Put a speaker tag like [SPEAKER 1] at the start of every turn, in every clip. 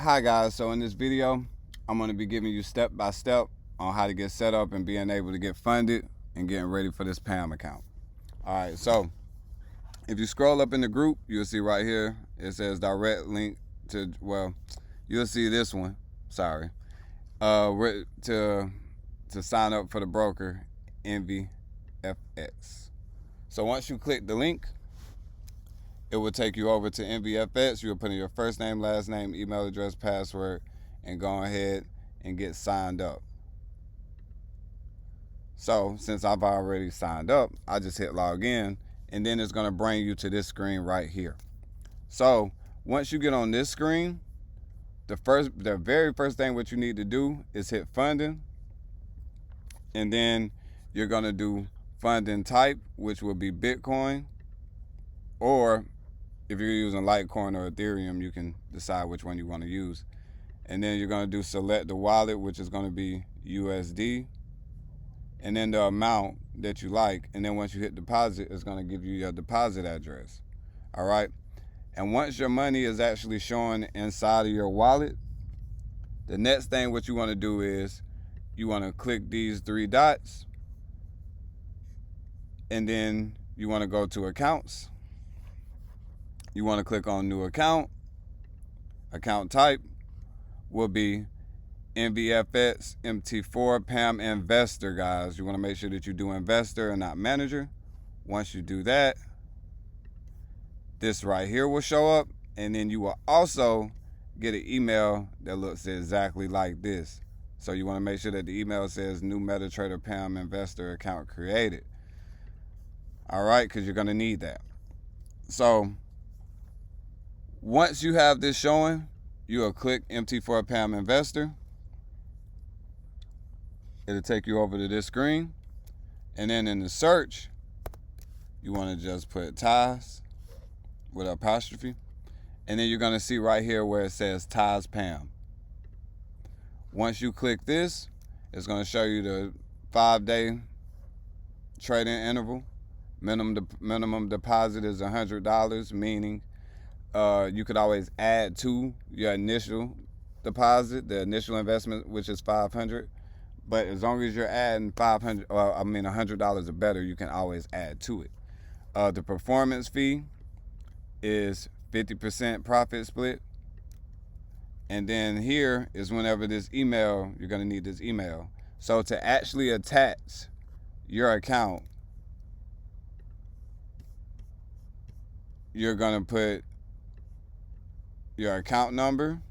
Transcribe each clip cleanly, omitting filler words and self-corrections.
[SPEAKER 1] Hi guys, so in this video, I'm going to be giving you step by step on how to get set up and being able to get funded and getting ready for this PAMM account. Alright, so if you scroll up in the group, you'll see right here, it says direct link to, well, you'll see this one, sorry, to sign up for the broker, MYFX. So once you click the link, it will take you over to MYFX. You'll put in your first name, last name, email address, password, and go ahead and get signed up. So since I've already signed up, I just hit log in, and then it's going to bring you to this screen right here. So once you get on this screen, the very first thing what you need to do is hit funding, and then you're going to do funding type, which will be Bitcoin, or if you're using Litecoin or Ethereum, you can decide which one you want to use. And then you're going to do select the wallet, which is going to be USD, and then the amount that you like. And then once you hit deposit, it's going to give you your deposit address. All right. And once your money is actually showing inside of your wallet, the next thing what you want to do is you want to click these three dots, and then you want to go to accounts. You want to click on new account. Account type will be MYFX MT4 PAMM investor, guys. You want to make sure that you do investor and not manager. Once you do that, this right here will show up, and then you will also get an email that looks exactly like this. So you want to make sure that the email says new MetaTrader PAMM investor account created. All right, because you're going to need that. So once you have this showing, you will click MT4 PAMM investor. It'll take you over to this screen. And then in the search, you want to just put ties with an apostrophe. And then you're going to see right here where it says ties PAMM. Once you click this, it's going to show you the 5-day trading interval. Minimum deposit is $100, meaning you could always add to your initial deposit, the initial investment, which is $500. But as long as you're adding $100 or better, you can always add to it. The performance fee is 50% profit split. And then here is whenever this email, you're going to need this email. So to actually attach your account, you're going to put your account number.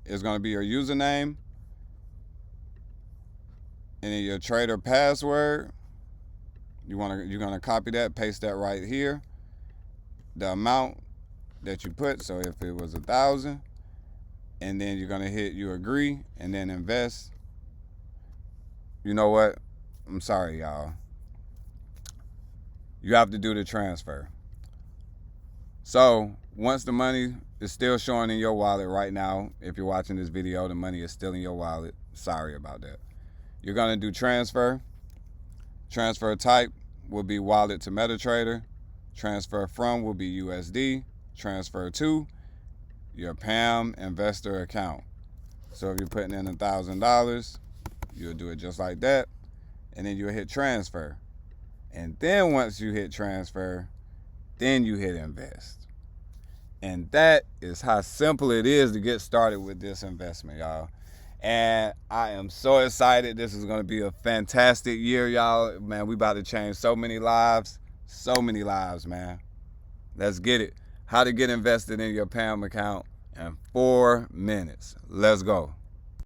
[SPEAKER 1] It's going to be your username, and then your trader password. You're going to copy that, paste that right here. The amount that you put, so if it was 1,000, and then you're going to hit you agree, and then invest. You know what? I'm sorry, y'all. You have to do the transfer. So once the money is still showing in your wallet right now, if you're watching this video, the money is still in your wallet. Sorry about that. You're going to do transfer. Transfer type will be wallet to MetaTrader. Transfer from will be USD. Transfer to your PAMM investor account. So if you're putting in $1,000, you'll do it just like that. And then you'll hit transfer. And then once you hit transfer, then you hit invest. And that is how simple it is to get started with this investment, y'all. And I am so excited. This is going to be a fantastic year, y'all. Man, we about to change so many lives. So many lives, man. Let's get it. How to get invested in your PAMM account in 4 minutes. Let's go.